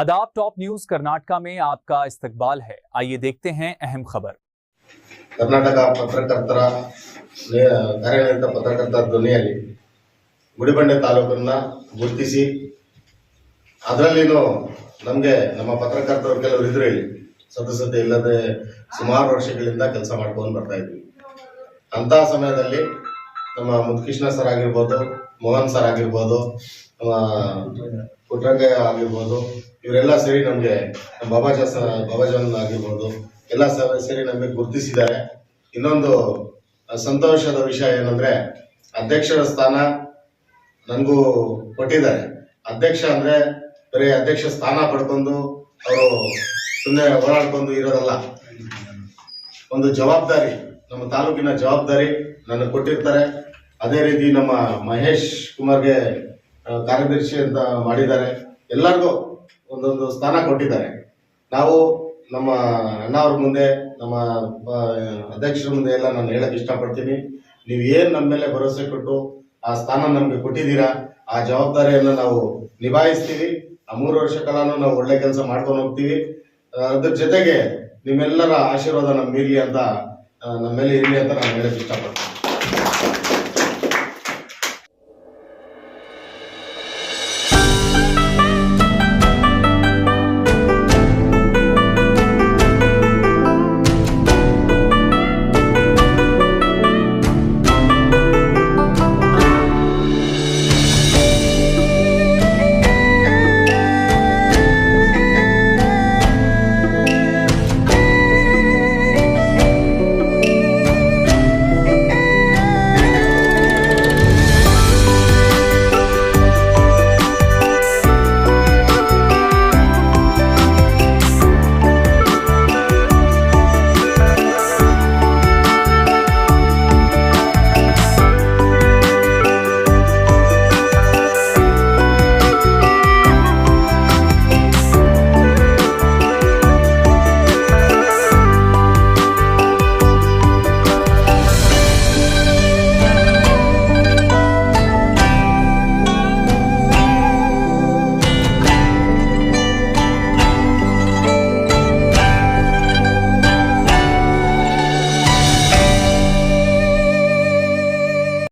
आदाब। Top news Karnataka में आपका इस्तकबाल है। आइए देखते हैं अहम खबर। ಕರ್ನಾಟಕ ಪತ್ರಕರ್ತರ ಕಾರ್ಯನಿರತ ಪತ್ರಕರ್ತರ ಧ್ವನಿಯಲ್ಲಿ ಗುಡಿಬಂಡೆ ತಾಲೂಕನ್ನ ಗುರುತಿಸಿ ಅದರಲ್ಲಿನೂ ನಮಗೆ ನಮ್ಮ ಪತ್ರಕರ್ತರು ಕೆಲವರು ಇದ್ರು ಇಲ್ಲಿ ಸದಸ್ಯತೆ ಇಲ್ಲದೆ ಸುಮಾರು ವರ್ಷಗಳಿಂದ ಕೆಲಸ ಮಾಡ್ಕೊಂಡು ಬರ್ತಾ ಇದ್ವಿ. ಅಂತ ಸಮಯದಲ್ಲಿ ನಮ್ಮ ಮುದ್ಕೃಷ್ಣ ಸರ್ ಆಗಿರ್ಬೋದು, ಮೋಹನ್ ಸರ್ ಆಗಿರ್ಬೋದು, ನಮ್ಮ ಪುಟ್ರಂಗಯ್ಯ ಆಗಿರ್ಬೋದು, ಇವರೆಲ್ಲ ಸೇರಿ ನಮಗೆ ಬಾಬಾಜಾನ್ ಆಗಿರ್ಬೋದು ಎಲ್ಲ ಸೇರಿ ನಮಗೆ ಗುರುತಿಸಿದ್ದಾರೆ. ಇನ್ನೊಂದು ಸಂತೋಷದ ವಿಷಯ ಏನಂದ್ರೆ ಅಧ್ಯಕ್ಷರ ಸ್ಥಾನ ನನಗೂ ಕೊಟ್ಟಿದ್ದಾರೆ. ಅಧ್ಯಕ್ಷ ಅಂದ್ರೆ ಬರೀ ಅಧ್ಯಕ್ಷ ಸ್ಥಾನ ಪಡ್ಕೊಂಡು ಅವರು ಸುಮ್ಮನೆ ಓಡಾಡ್ಕೊಂಡು ಇರೋದಲ್ಲ, ಒಂದು ಜವಾಬ್ದಾರಿ, ನಮ್ಮ ತಾಲೂಕಿನ ಜವಾಬ್ದಾರಿ ನನಗೆ ಕೊಟ್ಟಿರ್ತಾರೆ. ಅದೇ ರೀತಿ ನಮ್ಮ ಮಹೇಶ್ ಕುಮಾರ್ಗೆ ಕಾರ್ಯದರ್ಶಿ ಅಂತ ಮಾಡಿದ್ದಾರೆ. ಎಲ್ಲರಿಗೂ ಒಂದೊಂದು ಸ್ಥಾನ ಕೊಟ್ಟಿದ್ದಾರೆ. ನಾವು ನಮ್ಮ ಅಣ್ಣ ಅವ್ರ ಮುಂದೆ, ನಮ್ಮ ಅಧ್ಯಕ್ಷರ ಮುಂದೆ ಎಲ್ಲ ನಾನು ಹೇಳಕ್ ಇಷ್ಟಪಡ್ತೀನಿ, ನೀವು ಏನ್ ನಮ್ಮ ಮೇಲೆ ಭರವಸೆ ಕೊಟ್ಟು ಆ ಸ್ಥಾನ ನಮ್ಗೆ ಕೊಟ್ಟಿದ್ದೀರಾ, ಆ ಜವಾಬ್ದಾರಿಯನ್ನು ನಾವು ನಿಭಾಯಿಸ್ತೀವಿ. ಆ 3 ವರ್ಷ ಕಾಲನೂ ನಾವು ಒಳ್ಳೆ ಕೆಲಸ ಮಾಡ್ಕೊಂಡು ಹೋಗ್ತೀವಿ. ಅದ್ರ ಜೊತೆಗೆ ನಿಮ್ಮೆಲ್ಲರ ಆಶೀರ್ವಾದ ನಮ್ಮಿರ್ಲಿ ಅಂತ, ನಮ್ಮ ಮೇಲೆ ಇರ್ಲಿ ಅಂತ ನಾನು ಹೇಳಕ್ ಇಷ್ಟಪಡ್ತೀನಿ.